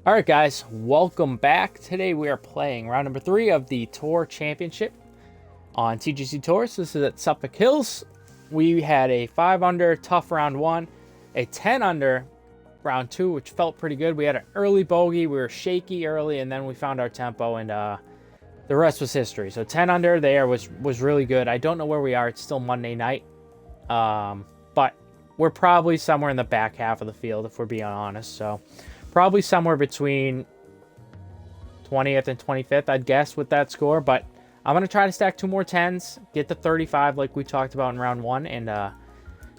All right, guys, welcome back. Today we are playing round number 3 of the Tour Championship on TGC Tours. This is at Suffolk Hills. We had a 5 under tough round 1, a 10 under round 2, which felt pretty good. We had an early bogey. We were shaky early, and then we found our tempo, and the rest was history. So 10 under there was really good. I don't know where we are. It's still Monday night, but we're probably somewhere in the back half of the field, if we're being honest. So probably somewhere between 20th and 25th, I'd guess, with that score. But I'm going to try to stack 2 more 10s, get to 35 like we talked about in round 1, and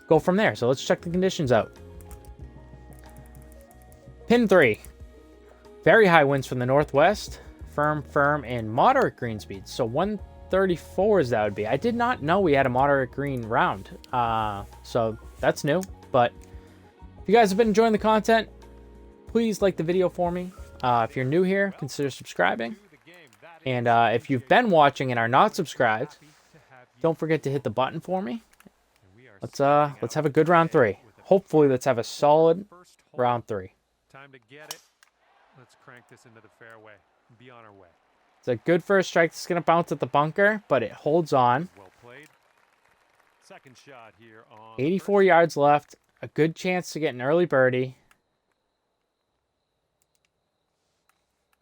go from there. So let's check the conditions out. Pin 3. Very high winds from the northwest. Firm, and moderate green speeds. So 134s that would be. I did not know we had a moderate green round. So that's new. But if you guys have been enjoying the content, please like the video for me. If you're new here, consider subscribing. And if you've been watching and are not subscribed, don't forget to hit the button for me. Let's have a good round 3. Hopefully, let's have a solid round 3. Time to get it. Let's crank this into the fairway and be on our way. It's a good first strike. It's going to bounce at the bunker, but it holds on. Well played. Second shot here on 84 yards left. A good chance to get an early birdie.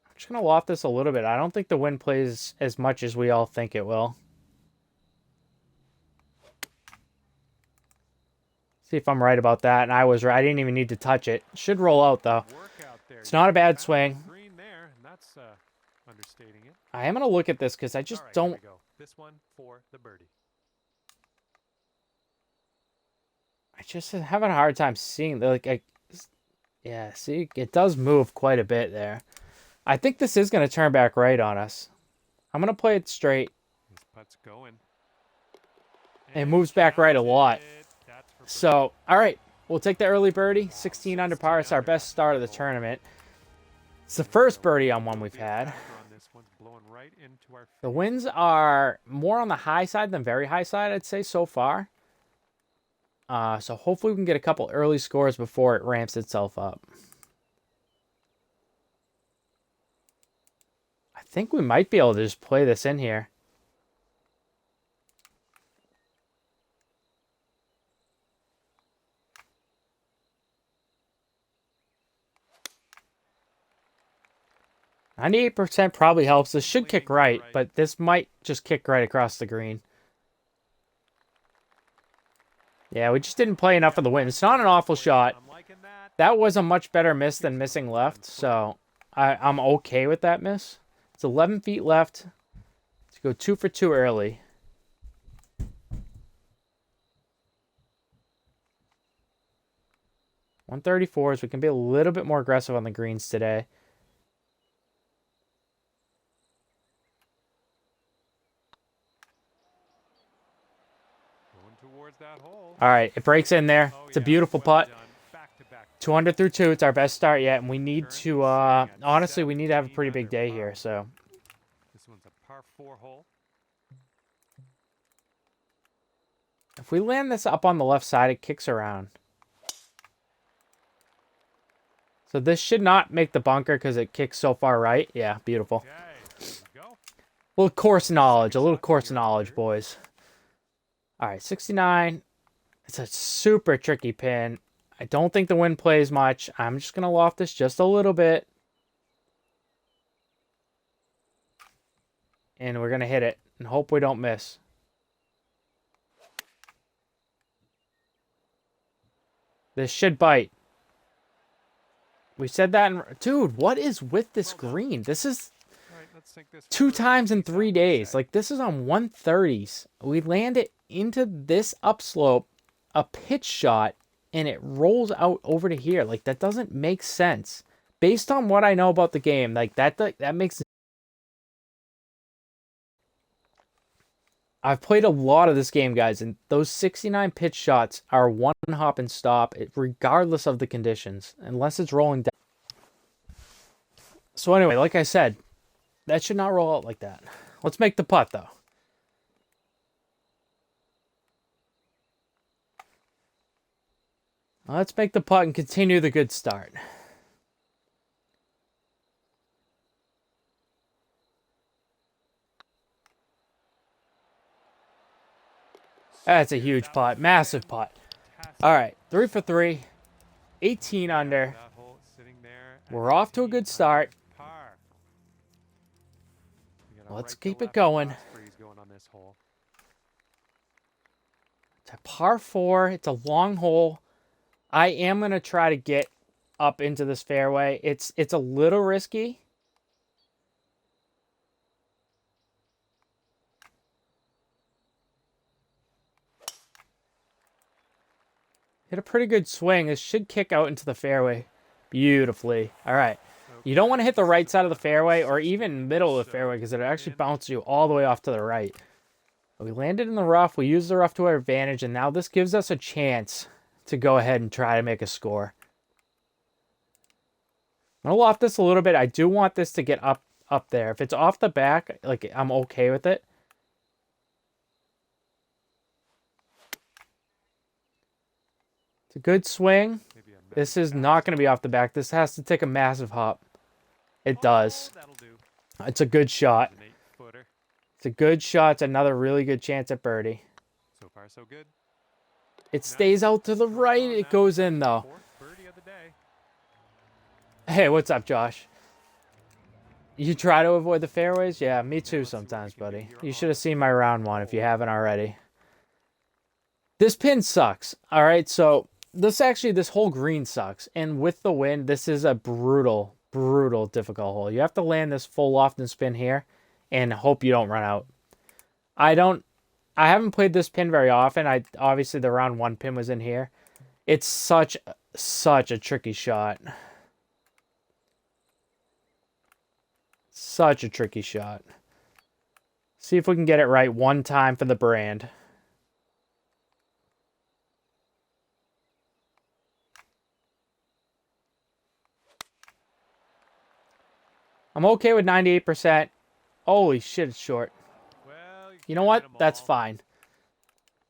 I'm just going to loft this a little bit. I don't think the wind plays as much as we all think it will. See if I'm right about that. And I was right. I didn't even need to touch it. Should roll out, though. It's not a bad swing. That's understating it. I am going to look at this because I just don't... This one for the birdie. I just having a hard time seeing... Yeah, see? It does move quite a bit there. I think this is going to turn back right on us. I'm going to play it straight. This putt's going. It moves back right a lot. So, all right. We'll take the early birdie. 16 under par. It's our best start of the tournament. It's the first birdie on one we've had. The winds are more on the high side than very high side, I'd say, so far. So hopefully we can get a couple early scores before it ramps itself up. I think we might be able to just play this in here. %98 probably helps. This should kick right, but this might just kick right across the green. Yeah, we just didn't play enough of the wind. It's not an awful shot. That was a much better miss than missing left, so I'm okay with that miss. It's 11 feet left to go 2 for 2 early. .134s. We can be a little bit more aggressive on the greens today. All right, it breaks in there. It's a beautiful putt. 200 through 2. It's our best start yet, and we need to, honestly, we need to have a pretty big day here, so. This one's a par 4 hole. If we land this up on the left side, it kicks around. So this should not make the bunker because it kicks so far right. Yeah, beautiful. A little course knowledge, boys. All right, 69. It's a super tricky pin. I don't think the wind plays much. I'm just going to loft this just a little bit. And we're going to hit it and hope we don't miss. This should bite. We said that in... Dude, what is with this green? This is 2 times in 3 days. Like, this is on 130s. We land it into this upslope, a pitch shot, and it rolls out over to here. Like, that doesn't make sense. Based on what I know about the game, like, that makes... I've played a lot of this game, guys, and those 69 pitch shots are one hop and stop, regardless of the conditions, unless it's rolling down. So anyway, like I said, that should not roll out like that. Let's make the putt, though. Let's make the putt and continue the good start. That's a huge putt. Massive putt. All right, 3 for 3. 18 under. That hole sitting there at We're off to a 18 good start. under par. We got a Let's right to keep it left going. cross breeze going on this hole. It's a par 4. It's a long hole. I am going to try to get up into this fairway. It's a little risky. Hit a pretty good swing. This should kick out into the fairway beautifully. All right. You don't want to hit the right side of the fairway or even middle of the fairway because it actually bounces you all the way off to the right. We landed in the rough. We used the rough to our advantage, and now this gives us a chance to go ahead and try to make a score. I'm going to loft this a little bit. I do want this to get up there. If it's off the back, like, I'm okay with it. It's a good swing. This is not going to be off the back. This has to take a massive hop. It does. It's a good shot. It's a good shot. It's another really good chance at birdie. So far, so good. It stays out to the right. It goes in, though. Hey, what's up, Josh? You try to avoid the fairways? Yeah, me too sometimes, buddy. You should have seen my round 1 if you haven't already. This pin sucks. All right, so this whole green sucks. And with the wind, this is a brutal difficult hole. You have to land this full loft and spin here and hope you don't run out. I haven't played this pin very often. Obviously the round 1 pin was in here. It's such a tricky shot. Such a tricky shot. See if we can get it right one time for the brand. I'm okay with 98%. Holy shit, it's short. You know what? That's fine.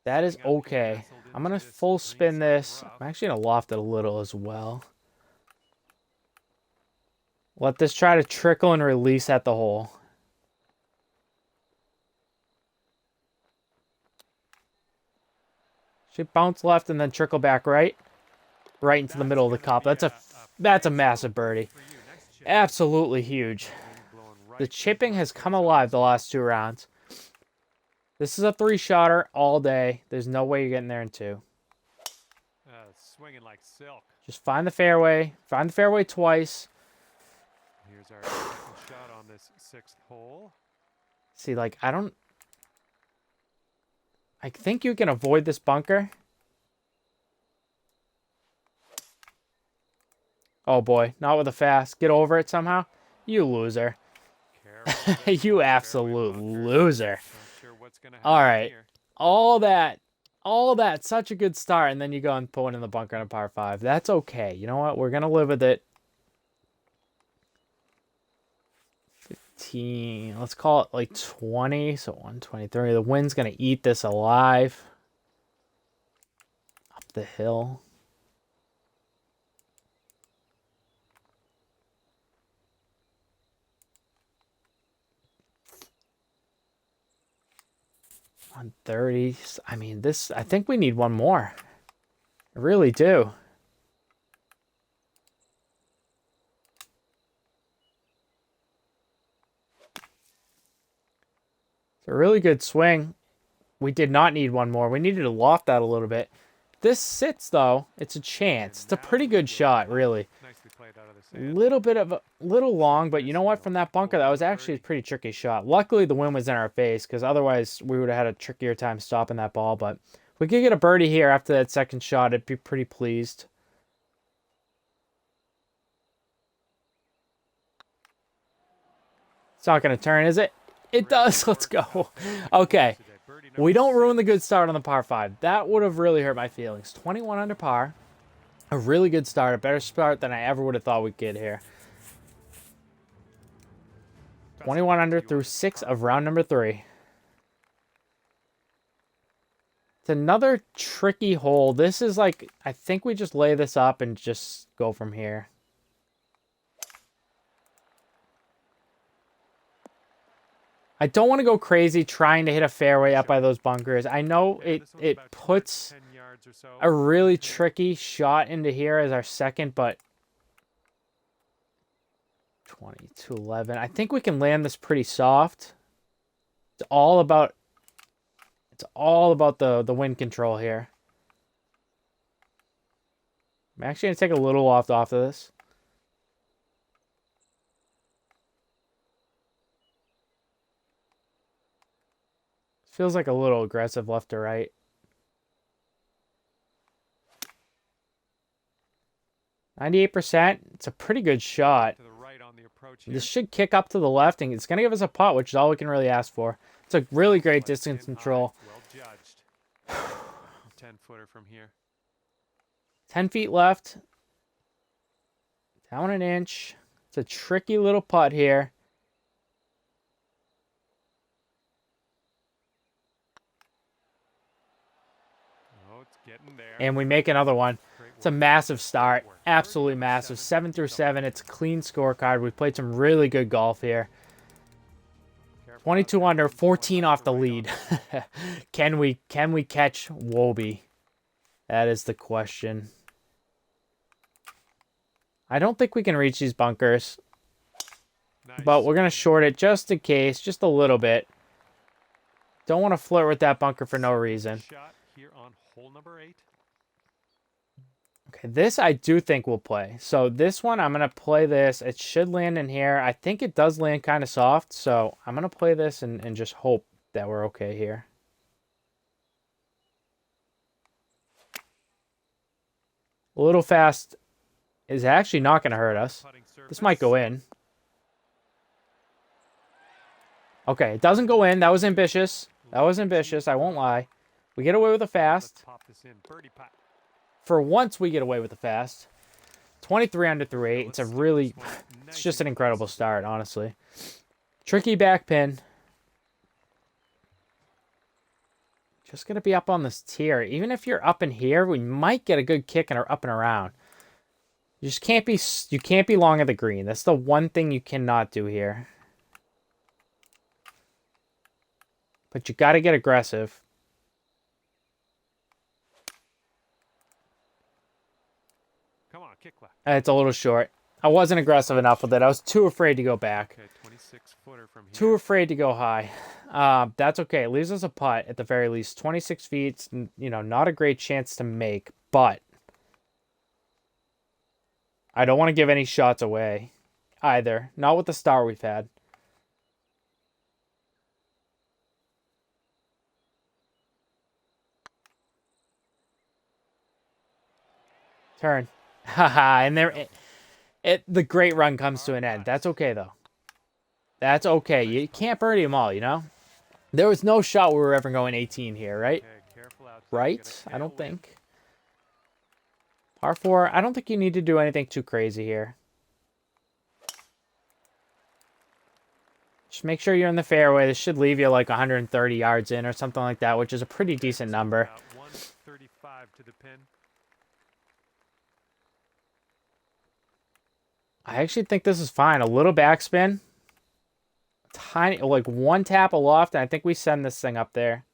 That is okay. I'm going to full spin this. I'm actually going to loft it a little as well. Let this try to trickle and release at the hole. Should bounce left and then trickle back right. Right into the middle of the cup. That's a massive birdie. Absolutely huge. The chipping has come alive the last 2 rounds. This is a 3-shotter all day. There's no way you're getting there in 2. Swinging like silk. Just find the fairway. Find the fairway twice. Here's our second shot on this 6th hole. See, like, I think you can avoid this bunker. Oh boy, not with a fast. Get over it somehow. You loser. You absolute loser. All right. All that, such a good start, and then you go and pull it in the bunker on a par 5. That's okay. You know what? We're going to live with it. 15. Let's call it like 20. So 123. The wind's going to eat this alive. Up the hill. On 30. I mean, I think we need one more. I really do. It's a really good swing. We did not need one more. We needed to loft that a little bit. This sits, though. It's a chance. It's a pretty good shot, really. Little long, but you know what? From that bunker, that was actually a pretty tricky shot. Luckily, the wind was in our face, because otherwise we would have had a trickier time stopping that ball. But if we could get a birdie here after that second shot, I'd be pretty pleased. It's not going to turn, is it? It does. Let's go. Okay. We don't ruin the good start on the par 5. That would have really hurt my feelings. 21 under par. A really good start. A better start than I ever would have thought we'd get here. 21 under through 6 of round number 3. It's another tricky hole. This is like, I think we just lay this up and just go from here. I don't want to go crazy trying to hit a fairway up by those bunkers. I know Yeah, this one's it about puts 10 yards or so. a really tricky shot into here as our second, but 22-11. I think we can land this pretty soft. It's all about the wind control here. I'm actually gonna take a little off of this. Feels like a little aggressive left to right. %. It's a pretty good shot. To the right on the approach This here. should kick up to the left, and it's going to give us a putt, which is all we can really ask for. It's a really great distance control. Well judged. 10-footer from here. 10 feet left. Down an inch. It's a tricky little putt here. Oh, it's getting there. And we make another one. It's a massive start. Absolutely massive. 7 through 7. It's a clean scorecard. We played some really good golf here. 22 under, 14 off the lead. Can we catch Wobie? That is the question. I don't think we can reach these bunkers. Nice. But we're going to short it just in case, just a little bit. Don't want to flirt with that bunker for no reason. Shot here on hole number 8. Okay, this I do think we'll play. So this one, I'm going to play this. It should land in here. I think it does land kind of soft. So I'm going to play this and just hope that we're okay here. A little fast is actually not going to hurt us. This might go in. Okay, it doesn't go in. That was ambitious. That was ambitious. I won't lie. We get away with a fast. Pop this in. Birdie putt. For once, we get away with the fast. 23 under through 8. It's a really... It's just an incredible start, honestly. Tricky back pin. Just going to be up on this tier. Even if you're up in here, we might get a good kick and are up and around. You just can't be... You can't be long at the green. That's the one thing you cannot do here. But you got to get aggressive. Come on, kick left. It's a little short. I wasn't aggressive enough with it. I was too afraid to go back. Okay, 26-footer from here. Too afraid to go high. That's okay. It leaves us a putt at the very least. 26 feet, you know, not a great chance to make, but I don't want to give any shots away either. Not with the start we've had. Turn. Haha, and there, the great run comes to an end. That's okay, though. That's okay. You can't birdie them all, you know? There was no shot we were ever going 18 here, right? Okay, careful out there. Right? I don't think. Par 4, I don't think you need to do anything too crazy here. Just make sure you're in the fairway. This should leave you like 130 yards in or something like that, which is a pretty decent number. About 135 to the pin. I actually think this is fine. A little backspin. Tiny, like one tap aloft, and I think we send this thing up there.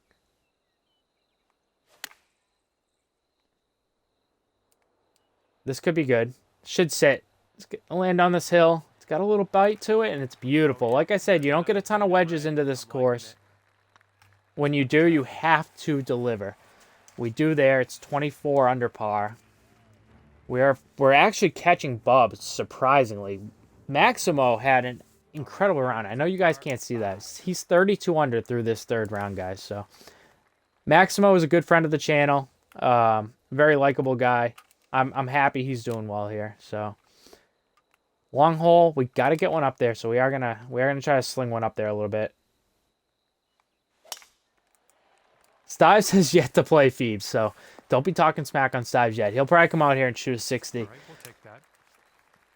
This could be good. Should sit. Let's land on this hill. It's got a little bite to it, and it's beautiful. Like I said, you don't get a ton of wedges into this course. When you do, you have to deliver. We do there. It's 24 under par. We're actually catching bubs, surprisingly. Maximo had an incredible round. I know you guys can't see that. He's 32 under through this third round, guys. So Maximo is a good friend of the channel. Very likable guy. I'm happy he's doing well here. So long hole, we got to get one up there. So we are gonna try to sling one up there a little bit. Stives has yet to play Phoebes, so don't be talking smack on Stives yet. He'll probably come out here and shoot a 60. All right, we'll take that.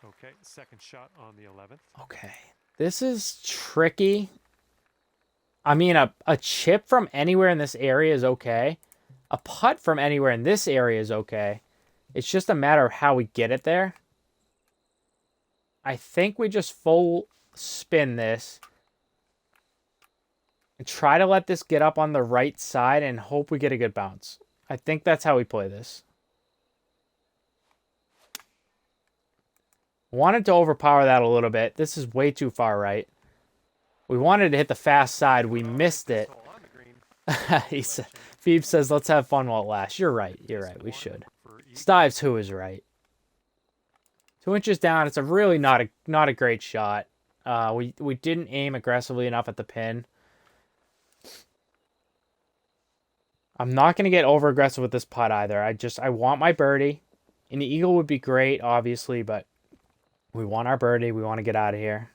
Okay, second shot on the 11th. Okay. This is tricky. I mean, a chip from anywhere in this area is okay. A putt from anywhere in this area is okay. It's just a matter of how we get it there. I think we just full spin this. And try to let this get up on the right side and hope we get a good bounce. I think that's how we play this. Wanted to overpower that a little bit. This is way too far right. We wanted to hit the fast side. We missed it. Phoebe says, let's have fun while it lasts. You're right. You're right. We should. Stives, who is right. 2 inches down. It's a really not a great shot. We didn't aim aggressively enough at the pin. I'm not going to get over aggressive with this putt either. I want my birdie. An eagle would be great, obviously, but we want our birdie. We want to get out of here.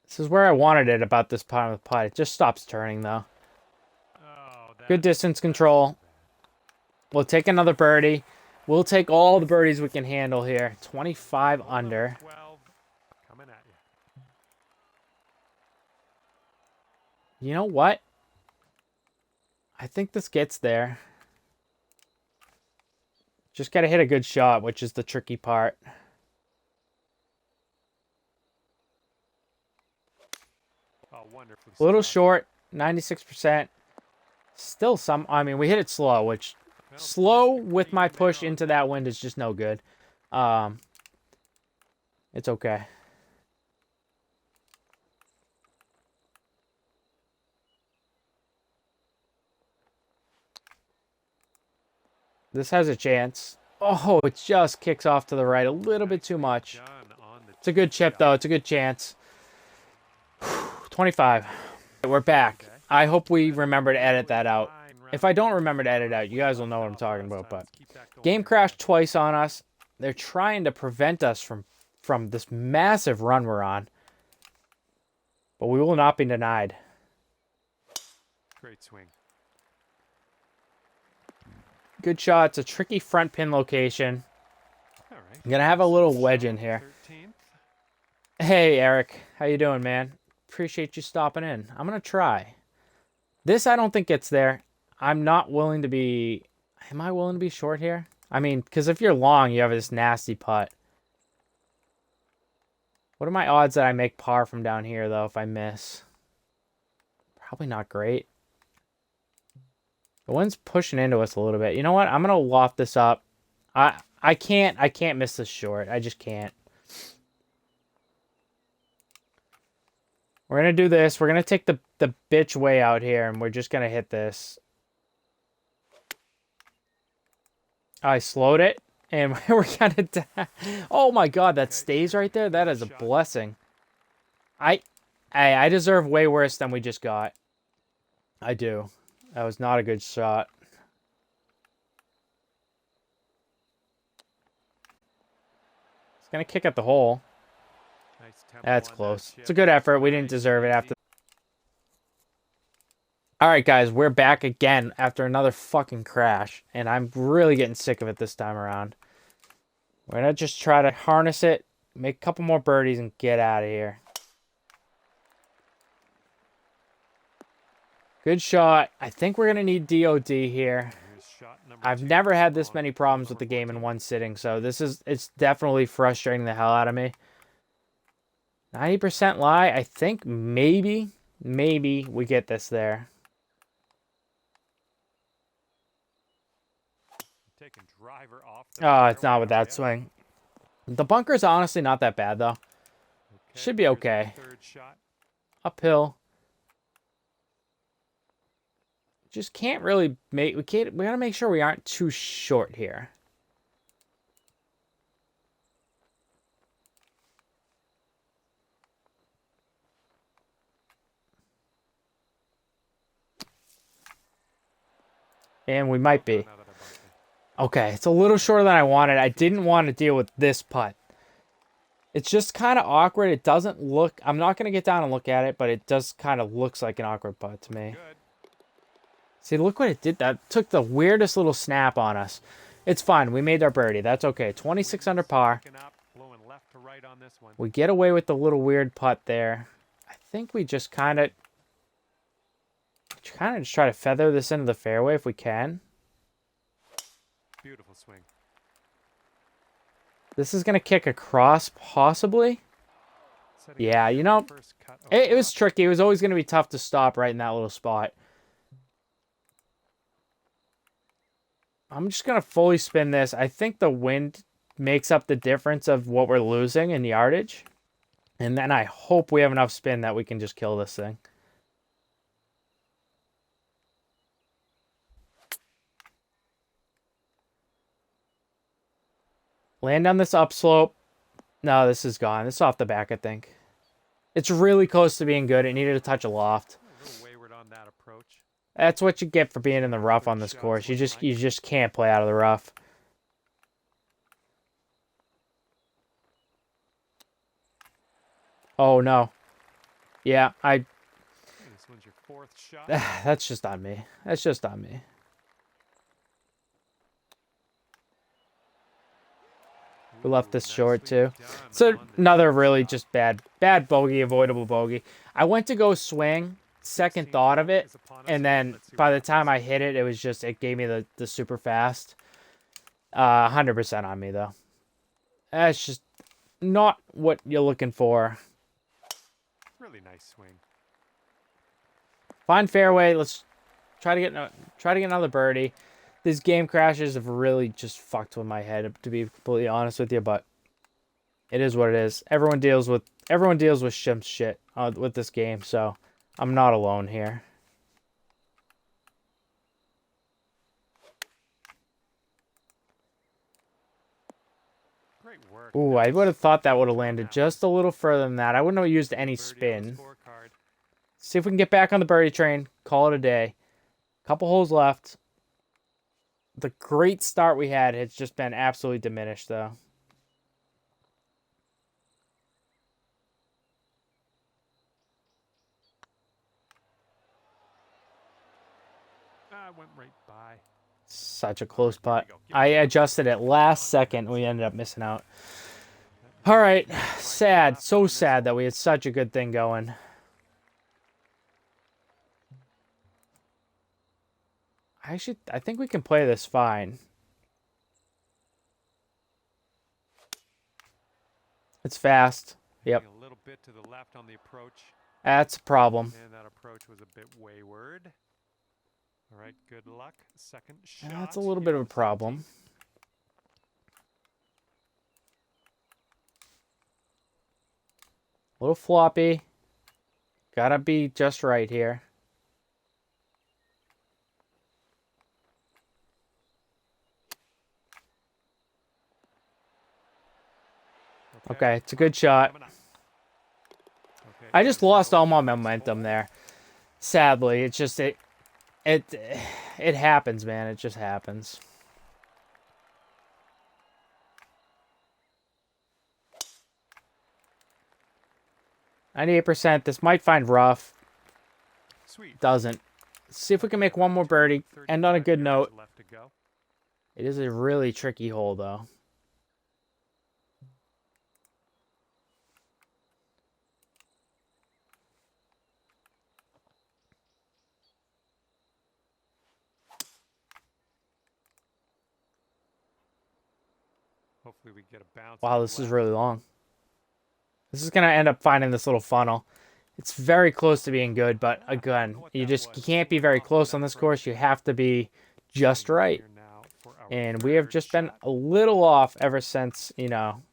This is where I wanted it about this part of the putt. It just stops turning, though. Good distance control. We'll take another birdie. We'll take all the birdies we can handle here. 25 under. You know what? I think this gets there. Just got to hit a good shot, which is the tricky part. A little short, 96%. Still some, I mean, we hit it slow, which slow with my push into that wind is just no good. It's okay. This has a chance. Oh, it just kicks off to the right a little bit too much. It's a good chip, though. It's a good chance. 25. We're back. I hope we remember to edit that out. If I don't remember to edit it out, you guys will know what I'm talking about. But game crashed twice on us. They're trying to prevent us from this massive run we're on. But we will not be denied. Great swing. Good shot. It's a tricky front pin location. All right. I'm going to have a little wedge in here. 13th. Hey, Eric. How you doing, man? Appreciate you stopping in. I'm going to try. This I don't think gets there. I'm not willing to be... Am I willing to be short here? I mean, because if you're long, you have this nasty putt. What are my odds that I make par from down here, though, if I miss? Probably not great. The wind's pushing into us a little bit. You know what? I'm going to loft this up. I can't miss this short. I just can't. We're going to do this. We're going to take the bitch way out here, and we're just going to hit this. I slowed it, and we're going to... Oh, my God, that stays right there? That is a blessing. I deserve way worse than we just got. I do. That was not a good shot. It's going to kick at the hole. That's close. It's a good effort. We didn't deserve it after. Alright, guys. We're back again after another fucking crash. And I'm really getting sick of it this time around. We're going to just try to harness it, make a couple more birdies, and get out of here. Good shot. I think we're going to need DOD here. I've never had this many problems with the game in one sitting, so it's definitely frustrating the hell out of me. 90% lie. I think maybe we get this there. Oh, it's not with that swing. The bunker's honestly not that bad, though. Should be okay. Uphill. Just can't really make... We gotta make sure we aren't too short here. And we might be. Okay, it's a little shorter than I wanted. I didn't want to deal with this putt. It's just kind of awkward. It doesn't look... I'm not going to get down and look at it, but it does kind of looks like an awkward putt to me. See, look what it did. That took the weirdest little snap on us. It's fine. We made our birdie. That's okay. 26 under par. We get away with the little weird putt there. I think we just kind of just try to feather this into the fairway if we can. Beautiful swing. This is going to kick across, possibly. Setting Yeah, up you the know, first cut it was across. tricky. It was always going to be tough to stop right in that little spot. I'm just going to fully spin this. I think the wind makes up the difference of what we're losing in yardage. And then I hope we have enough spin that we can just kill this thing. Land on this upslope. No, this is gone. This is off the back, I think. It's really close to being good. It needed a touch of loft. A little wayward on that approach. That's what you get for being in the rough on this course. You just can't play out of the rough. Oh no. Yeah, This one's your fourth shot. that's just on me. That's just on me. We left this short too. So another really just bad bogey, avoidable bogey. I went to go swing, second thought of it, and then by the time I hit it, it gave me the super fast. 100% on me though. That's just not what you're looking for. Really nice swing. Find fairway. Let's try to get another birdie. These game crashes have really just fucked with my head, to be completely honest with you, but it is what it is. Everyone deals with shimp shit with this game, so I'm not alone here. Great work. Ooh, I would have thought that would have landed just a little further than that. I wouldn't have used any spin. See if we can get back on the birdie train. Call it a day. Couple holes left. The great start we had has just been absolutely diminished, though. Went right by. Such a close putt. I adjusted it last second. We ended up missing out. All right. Sad. So sad that we had such a good thing going. I think we can play this fine. It's fast. Yep. A little bit to the left on the approach. That's a problem. And that approach was a bit wayward. All right, good luck. Second shot. That's a little bit of a problem. A little floppy. Gotta be just right here. Okay, it's a good shot. I just lost all my momentum there. Sadly, it's just it happens, man. It just happens. %. This might find rough. Doesn't. Let's see if we can make one more birdie. End on a good note. It is a really tricky hole, though. Hopefully we get a bounce. Wow, this is really long. This is going to end up finding this little funnel. It's very close to being good, but again, you can't be very close on this course. You have to be just right. And we have just been a little off ever since, you know,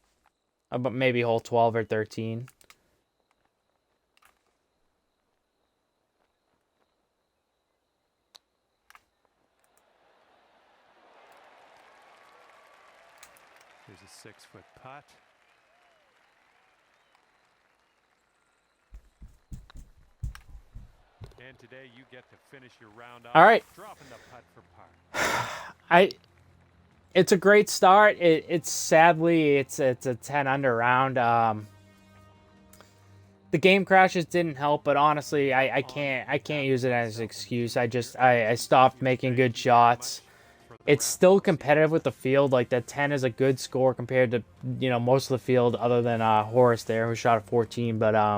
about maybe hole 12 or 13. There's a 6-foot putt. And today you get to finish your round off. All right. Dropping the putt for par. It's a great start. It's sadly it's a 10 under round. The game crashes didn't help, but honestly, I can't use it as an excuse. I stopped making good shots. It's still competitive with the field. Like, that 10 is a good score compared to, you know, most of the field other than Horace there, who shot a 14. But